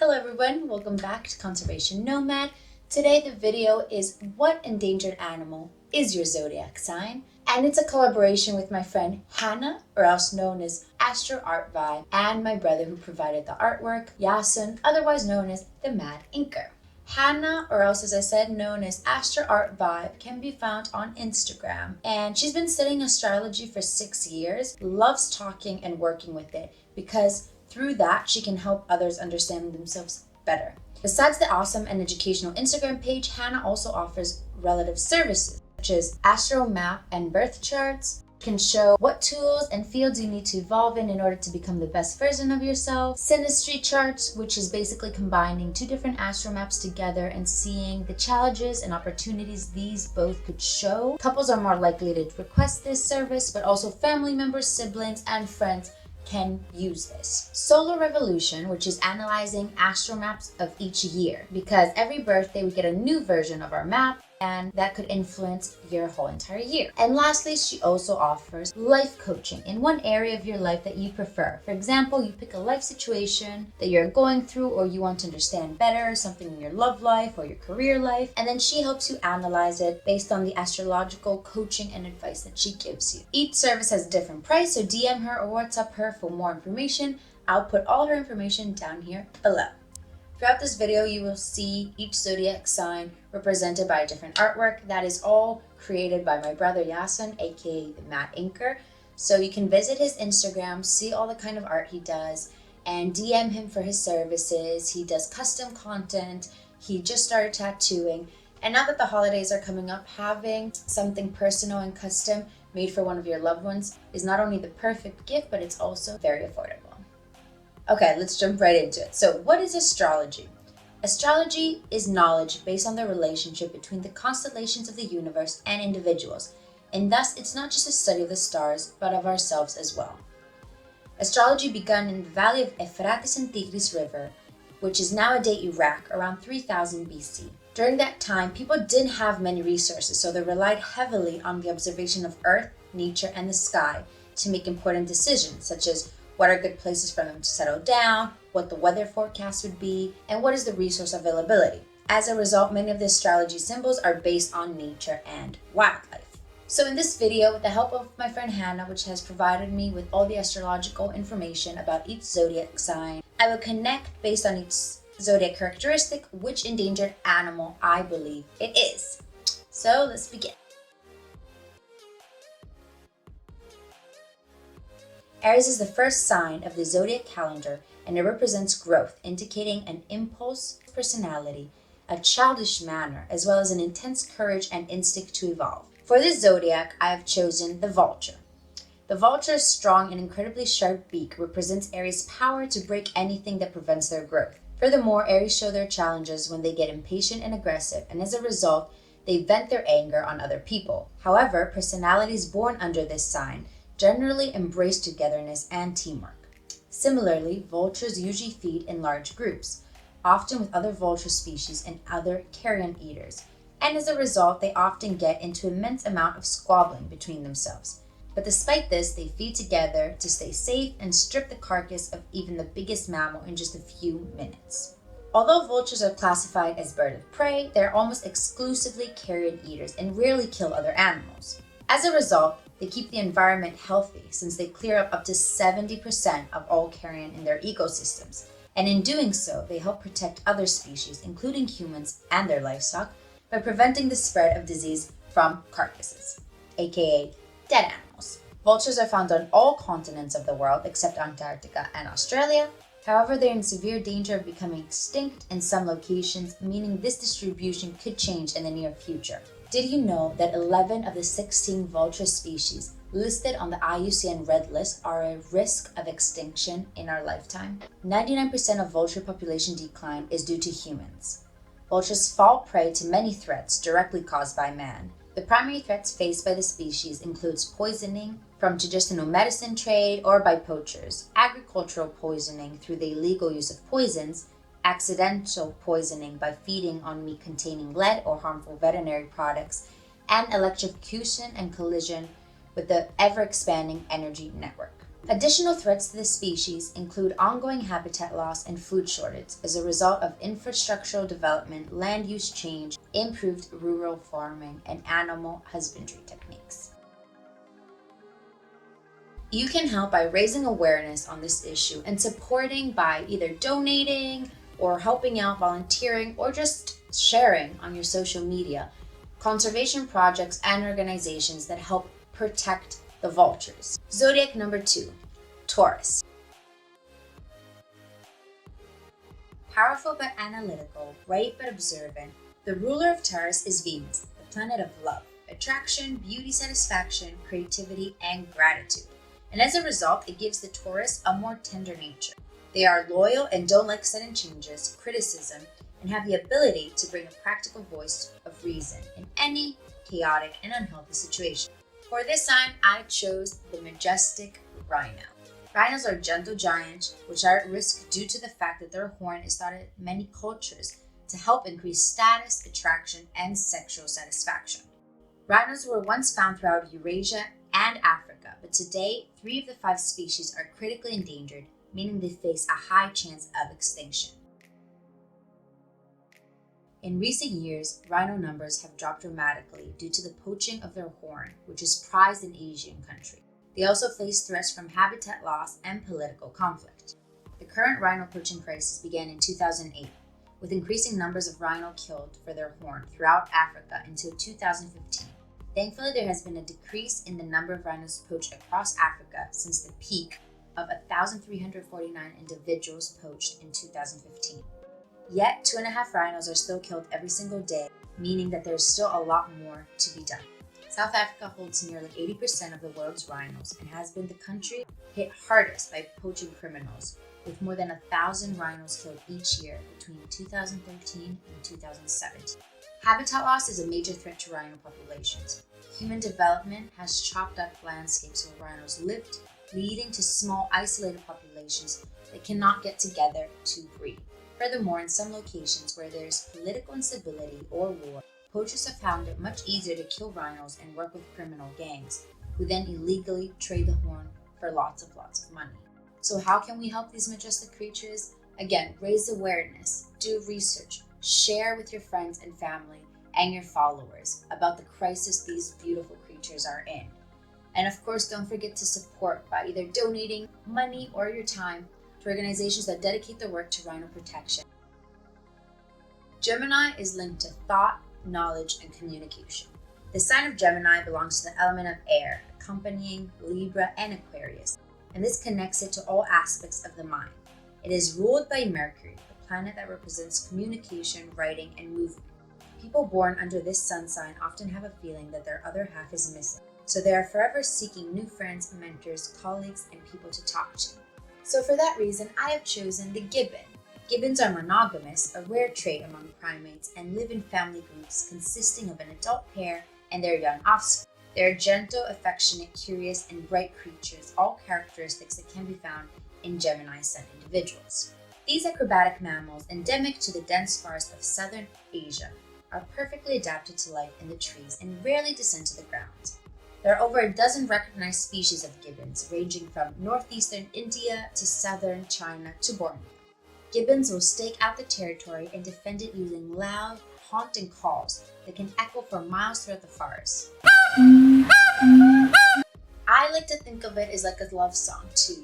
Hello everyone, welcome back to Conservation Nomad. Today the video is what endangered animal is your zodiac sign? And it's a collaboration with my friend Hannah, or else known as ASTROARTVIBE, and my brother who provided the artwork, Yasin, otherwise known as THEMADDINKER. Hannah, or else as I said, known as ASTROARTVIBE, can be found on Instagram. And she's been studying astrology for 6 years, loves talking and working with it because through that, she can help others understand themselves better. Besides the awesome and educational Instagram page, Hannah also offers relative services, such as astro map and birth charts. Can show what tools and fields you need to evolve in order to become the best version of yourself. Synastry charts, which is basically combining two different astro maps together and seeing the challenges and opportunities these both could show. Couples are more likely to request this service, but also family members, siblings, and friends can use this. Solar Revolution, which is analyzing astro maps of each year, because every birthday we get a new version of our map and that could influence your whole entire year. And lastly, she also offers life coaching in one area of your life that you prefer. For example, you pick a life situation that you're going through or you want to understand better, something in your love life or your career life, and then she helps you analyze it based on the astrological coaching and advice that she gives you. Each service has a different price, so DM her or WhatsApp her for more information. I'll put all her information down here below. Throughout this video, you will see each zodiac sign represented by a different artwork. That is all created by my brother Yasin, aka THEMADDINKER. So you can visit his Instagram, see all the kind of art he does, and DM him for his services. He does custom content. He just started tattooing. And now that the holidays are coming up, having something personal and custom made for one of your loved ones is not only the perfect gift, but it's also very affordable. Okay, let's jump right into it. So what is astrology? Astrology is knowledge based on the relationship between the constellations of the universe and individuals, and thus it's not just a study of the stars, but of ourselves as well. Astrology began in the valley of Euphrates and Tigris River, which is nowadays Iraq, around 3000 BC. During that time, people didn't have many resources, so they relied heavily on the observation of Earth, nature, and the sky to make important decisions, such as what are good places for them to settle down, what the weather forecast would be, and what is the resource availability. As a result, many of the astrology symbols are based on nature and wildlife. So in this video, with the help of my friend Hannah, which has provided me with all the astrological information about each zodiac sign, I will connect based on each zodiac characteristic which endangered animal I believe it is. So let's begin. Aries is the first sign of the zodiac calendar, and it represents growth, indicating an impulse personality, a childish manner, as well as an intense courage and instinct to evolve. For this zodiac, I have chosen the vulture. The vulture's strong and incredibly sharp beak represents Aries' power to break anything that prevents their growth. Furthermore, Aries show their challenges when they get impatient and aggressive, and as a result, they vent their anger on other people. However, personalities born under this sign generally embrace togetherness and teamwork. Similarly, vultures usually feed in large groups, often with other vulture species and other carrion eaters, and as a result, they often get into immense amount of squabbling between themselves. But despite this, they feed together to stay safe and strip the carcass of even the biggest mammal in just a few minutes. Although vultures are classified as bird of prey, they are almost exclusively carrion eaters and rarely kill other animals. As a result, they keep the environment healthy since they clear up to 70% of all carrion in their ecosystems. And in doing so, they help protect other species, including humans and their livestock, by preventing the spread of disease from carcasses, aka dead animals. Vultures are found on all continents of the world except Antarctica and Australia. However, they're in severe danger of becoming extinct in some locations, meaning this distribution could change in the near future. Did you know that 11 of the 16 vulture species listed on the IUCN Red List are at risk of extinction in our lifetime? 99% of vulture population decline is due to humans. Vultures fall prey to many threats directly caused by man. The primary threats faced by the species includes poisoning from traditional medicine trade or by poachers, agricultural poisoning through the illegal use of poisons, accidental poisoning by feeding on meat containing lead or harmful veterinary products, and electrocution and collision with the ever-expanding energy network. Additional threats to the species include ongoing habitat loss and food shortage as a result of infrastructural development, land use change, improved rural farming, and animal husbandry techniques. You can help by raising awareness on this issue and supporting by either donating or helping out, volunteering, or just sharing on your social media conservation projects and organizations that help protect the vultures. Zodiac number 2, Taurus. Powerful but analytical, bright but observant, the ruler of Taurus is Venus, the planet of love, attraction, beauty, satisfaction, creativity, and gratitude. And as a result, it gives the Taurus a more tender nature. They are loyal and don't like sudden changes, criticism, and have the ability to bring a practical voice of reason in any chaotic and unhealthy situation. For this sign, I chose the majestic rhino. Rhinos are gentle giants, which are at risk due to the fact that their horn is thought in many cultures to help increase status, attraction, and sexual satisfaction. Rhinos were once found throughout Eurasia and Africa, but today, 3 of the 5 species are critically endangered, meaning they face a high chance of extinction. In recent years, rhino numbers have dropped dramatically due to the poaching of their horn, which is prized in Asian countries. They also face threats from habitat loss and political conflict. The current rhino poaching crisis began in 2008, with increasing numbers of rhino killed for their horn throughout Africa until 2015. Thankfully, there has been a decrease in the number of rhinos poached across Africa since the peak of 1,349 individuals poached in 2015. Yet, 2.5 rhinos are still killed every single day, meaning that there's still a lot more to be done. South Africa holds nearly 80% of the world's rhinos and has been the country hit hardest by poaching criminals, with more than 1,000 rhinos killed each year between 2013 and 2017. Habitat loss is a major threat to rhino populations. Human development has chopped up landscapes where rhinos lived, leading to small, isolated populations that cannot get together to breed. Furthermore, in some locations where there is political instability or war, poachers have found it much easier to kill rhinos and work with criminal gangs, who then illegally trade the horn for lots of money. So how can we help these majestic creatures? Again, raise awareness, do research, share with your friends and family and your followers about the crisis these beautiful creatures are in. And of course, don't forget to support by either donating money or your time to organizations that dedicate their work to rhino protection. Gemini is linked to thought, knowledge, and communication. The sign of Gemini belongs to the element of air, accompanying Libra and Aquarius, and this connects it to all aspects of the mind. It is ruled by Mercury, the planet that represents communication, writing, and movement. People born under this sun sign often have a feeling that their other half is missing, so they are forever seeking new friends, mentors, colleagues, and people to talk to. So for that reason, I have chosen the gibbon. Gibbons are monogamous, a rare trait among primates, and live in family groups consisting of an adult pair and their young offspring. They are gentle, affectionate, curious, and bright creatures, all characteristics that can be found in Gemini sun individuals. These acrobatic mammals, endemic to the dense forests of southern Asia, are perfectly adapted to life in the trees and rarely descend to the ground. There are over a dozen recognized species of gibbons, ranging from northeastern India to southern China to Borneo. Gibbons will stake out the territory and defend it using loud, haunting calls that can echo for miles throughout the forest. I like to think of it as like a love song too,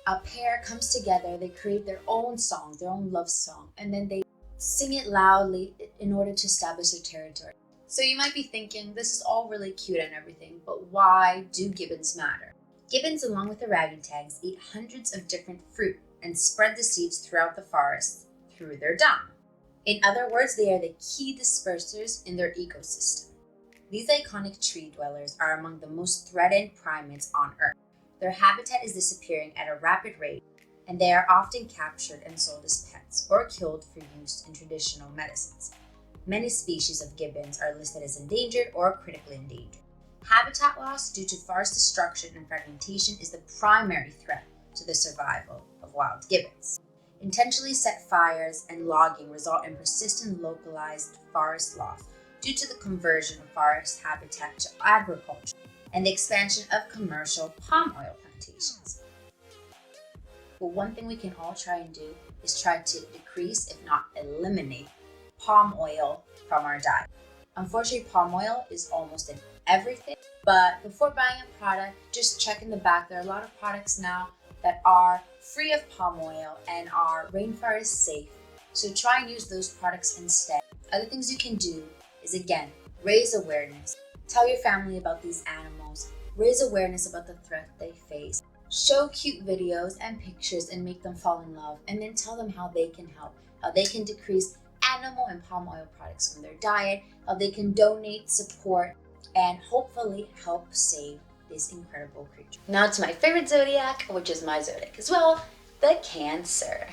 A pair comes together, they create their own song, their own love song, and then they sing it loudly in order to establish their territory. So you might be thinking, this is all really cute and everything, but why do gibbons matter? Gibbons, along with orangutans, eat hundreds of different fruit and spread the seeds throughout the forest through their dung. In other words, they are the key dispersers in their ecosystem. These iconic tree dwellers are among the most threatened primates on Earth. Their habitat is disappearing at a rapid rate, and they are often captured and sold as pets or killed for use in traditional medicines. Many species of gibbons are listed as endangered or critically endangered. Habitat loss due to forest destruction and fragmentation is the primary threat to the survival of wild gibbons. Intentionally set fires and logging result in persistent localized forest loss due to the conversion of forest habitat to agriculture and the expansion of commercial palm oil plantations. But one thing we can all try and do is try to decrease, if not eliminate, palm oil from our diet. Unfortunately, palm oil is almost in everything, but before buying a product, just check in the back. There are a lot of products now that are free of palm oil and are rainforest safe. So try and use those products instead. Other things you can do is, again, raise awareness. Tell your family about these animals. Raise awareness about the threat they face. Show cute videos and pictures and make them fall in love, and then tell them how they can help, how they can decrease animal and palm oil products from their diet, how they can donate, support, and hopefully help save this incredible creature. Now to my favorite zodiac, which is my zodiac as well, the Cancer.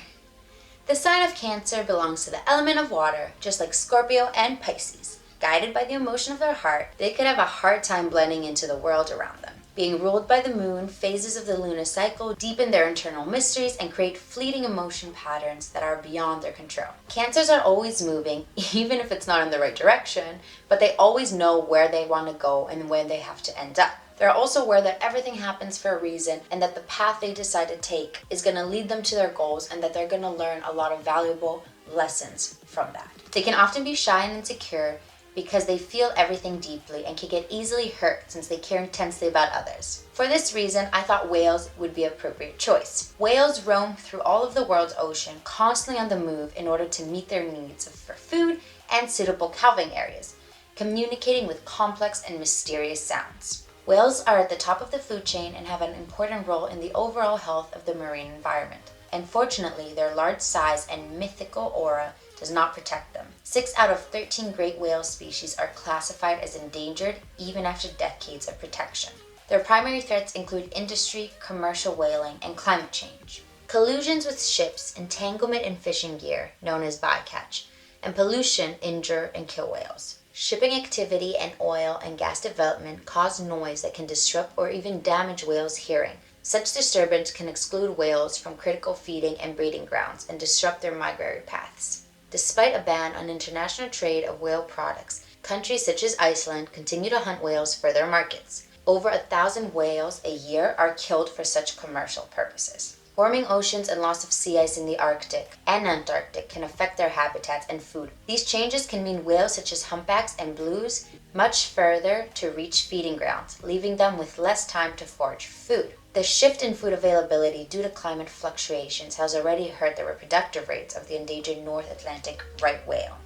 The sign of Cancer belongs to the element of water, just like Scorpio and Pisces. Guided by the emotion of their heart, they could have a hard time blending into the world around them. Being ruled by the moon, phases of the lunar cycle deepen their internal mysteries and create fleeting emotion patterns that are beyond their control. Cancers are always moving, even if it's not in the right direction, but they always know where they want to go and when they have to end up. They're also aware that everything happens for a reason and that the path they decide to take is going to lead them to their goals and that they're going to learn a lot of valuable lessons from that. They can often be shy and insecure because they feel everything deeply and can get easily hurt since they care intensely about others. For this reason, I thought whales would be an appropriate choice. Whales roam through all of the world's ocean, constantly on the move in order to meet their needs for food and suitable calving areas, communicating with complex and mysterious sounds. Whales are at the top of the food chain and have an important role in the overall health of the marine environment. Unfortunately, their large size and mythical aura does not protect them. 6 out of 13 great whale species are classified as endangered even after decades of protection. Their primary threats include industry, commercial whaling, and climate change. Collisions with ships, entanglement in fishing gear, known as bycatch, and pollution injure and kill whales. Shipping activity and oil and gas development cause noise that can disrupt or even damage whales' hearing. Such disturbance can exclude whales from critical feeding and breeding grounds and disrupt their migratory paths. Despite a ban on international trade of whale products, countries such as Iceland continue to hunt whales for their markets. Over 1,000 whales a year are killed for such commercial purposes. Warming oceans and loss of sea ice in the Arctic and Antarctic can affect their habitats and food. These changes can mean whales such as humpbacks and blues much further to reach feeding grounds, leaving them with less time to forage food. The shift in food availability due to climate fluctuations has already hurt the reproductive rates of the endangered North Atlantic right whale.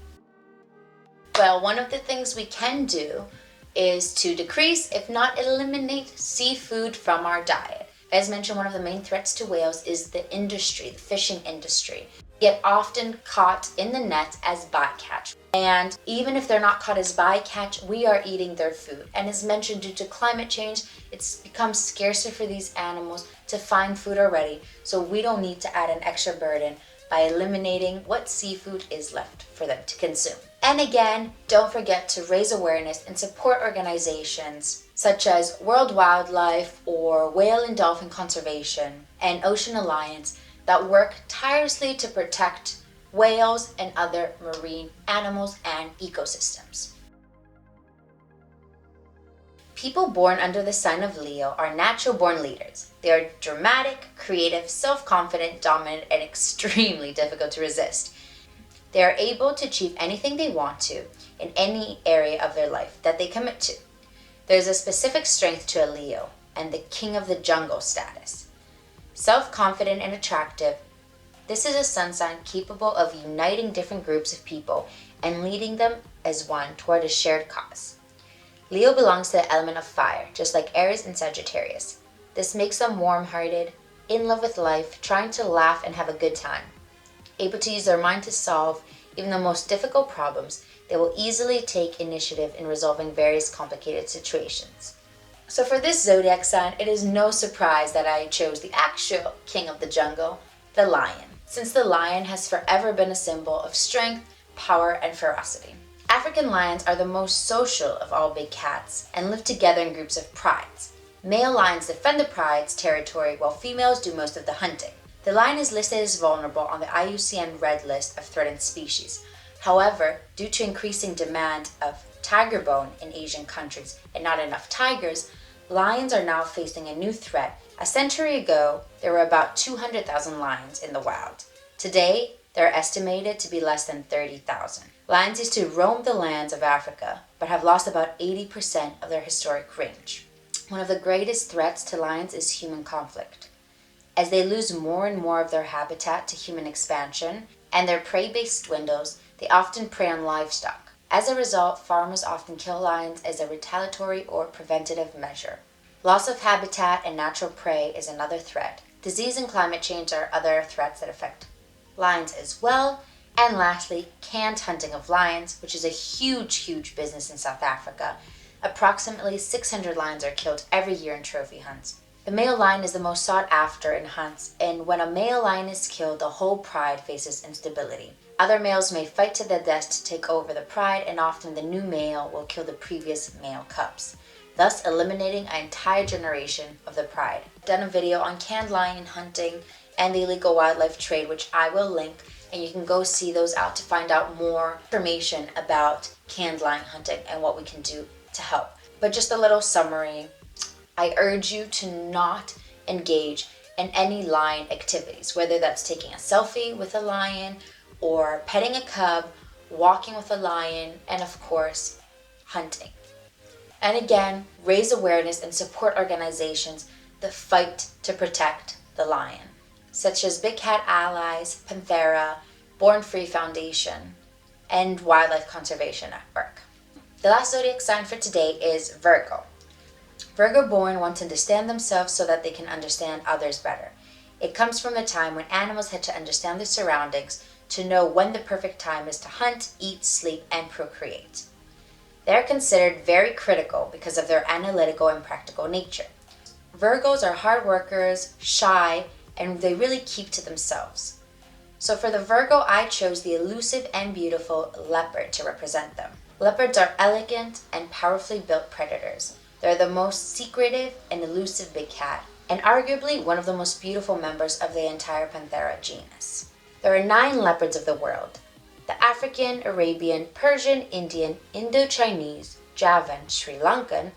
Well, one of the things we can do is to decrease, if not eliminate, seafood from our diet. As mentioned, one of the main threats to whales is the industry, the fishing industry. They get often caught in the net as bycatch. And even if they're not caught as bycatch, we are eating their food. And as mentioned, due to climate change, it's become scarcer for these animals to find food already. So we don't need to add an extra burden by eliminating what seafood is left for them to consume. And again, don't forget to raise awareness and support organizations such as World Wildlife or Whale and Dolphin Conservation and Ocean Alliance that work tirelessly to protect whales and other marine animals and ecosystems. People born under the sign of Leo are natural-born leaders. They are dramatic, creative, self-confident, dominant, and extremely difficult to resist. They are able to achieve anything they want to in any area of their life that they commit to. There's a specific strength to a Leo and the king of the jungle status. Self-confident and attractive, this is a sun sign capable of uniting different groups of people and leading them as one toward a shared cause. Leo belongs to the element of fire, just like Aries and Sagittarius. This makes them warm-hearted, in love with life, trying to laugh and have a good time. Able to use their mind to solve even the most difficult problems, they will easily take initiative in resolving various complicated situations. So for this zodiac sign, it is no surprise that I chose the actual king of the jungle, the lion, since the lion has forever been a symbol of strength, power, and ferocity. African lions are the most social of all big cats and live together in groups of prides. Male lions defend the pride's territory while females do most of the hunting. The lion is listed as vulnerable on the IUCN Red List of threatened species. However, due to increasing demand of tiger bone in Asian countries and not enough tigers, lions are now facing a new threat. A century ago, there were about 200,000 lions in the wild. Today, there are estimated to be less than 30,000. Lions used to roam the lands of Africa, but have lost about 80% of their historic range. One of the greatest threats to lions is human conflict. As they lose more and more of their habitat to human expansion and their prey base dwindles, they often prey on livestock. As a result, farmers often kill lions as a retaliatory or preventative measure. Loss of habitat and natural prey is another threat. Disease and climate change are other threats that affect lions as well. And lastly, canned hunting of lions, which is a huge business in South Africa. Approximately 600 lions are killed every year in trophy hunts. The male lion is the most sought after in hunts, and when a male lion is killed, the whole pride faces instability. Other males may fight to the death to take over the pride, and often the new male will kill the previous male cubs, thus eliminating an entire generation of the pride. I've done a video on canned lion hunting and the illegal wildlife trade, which I will link, and you can go see those out to find out more information about canned lion hunting and what we can do to help. But just a little summary, I urge you to not engage in any lion activities, whether that's taking a selfie with a lion or petting a cub, walking with a lion, and of course, hunting. And again, raise awareness and support organizations that fight to protect the lion, such as Big Cat Allies, Panthera, Born Free Foundation, and Wildlife Conservation Network. The last zodiac sign for today is Virgo. Virgo born want to understand themselves so that they can understand others better. It comes from the time when animals had to understand their surroundings to know when the perfect time is to hunt, eat, sleep, and procreate. They are considered very critical because of their analytical and practical nature. Virgos are hard workers, shy, and they really keep to themselves. So for the Virgo, I chose the elusive and beautiful leopard to represent them. Leopards are elegant and powerfully built predators. They're the most secretive and elusive big cat, and arguably one of the most beautiful members of the entire Panthera genus. There are 9 leopards of the world: the African, Arabian, Persian, Indian, Indo-Chinese, Javan, Sri Lankan,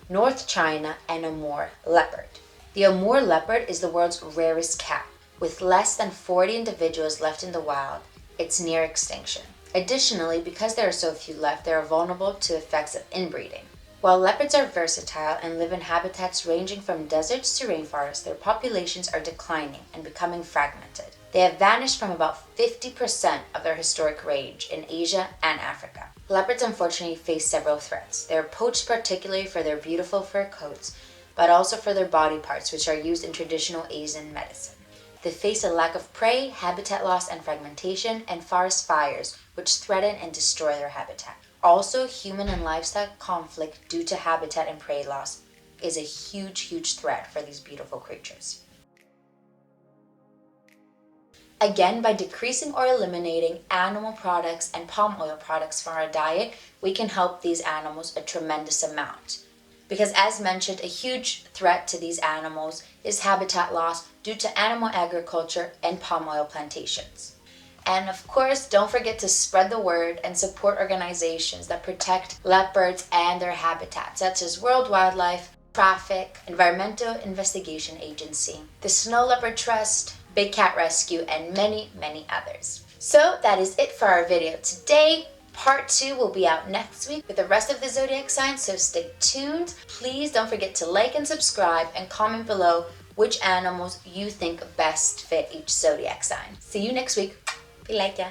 North China, and Amur leopard. The Amur leopard is the world's rarest cat. With less than 40 individuals left in the wild, it's near extinction. Additionally, because there are so few left, they are vulnerable to effects of inbreeding. While leopards are versatile and live in habitats ranging from deserts to rainforests, their populations are declining and becoming fragmented. They have vanished from about 50% of their historic range in Asia and Africa. Leopards unfortunately face several threats. They are poached particularly for their beautiful fur coats, but also for their body parts, which are used in traditional Asian medicine. They face a lack of prey, habitat loss and fragmentation, and forest fires, which threaten and destroy their habitat. Also, human and livestock conflict due to habitat and prey loss is a huge threat for these beautiful creatures. Again, by decreasing or eliminating animal products and palm oil products from our diet, we can help these animals a tremendous amount. Because as mentioned, a huge threat to these animals is habitat loss due to animal agriculture and palm oil plantations. And of course, don't forget to spread the word and support organizations that protect leopards and their habitat, such as World Wildlife, Traffic, Environmental Investigation Agency, the Snow Leopard Trust, Big Cat Rescue, and many others. So that is it for our video today. Part 2 will be out next week with the rest of the zodiac signs, so stay tuned. Please don't forget to like and subscribe and comment below which animals you think best fit each zodiac sign. See you next week. Be like ya.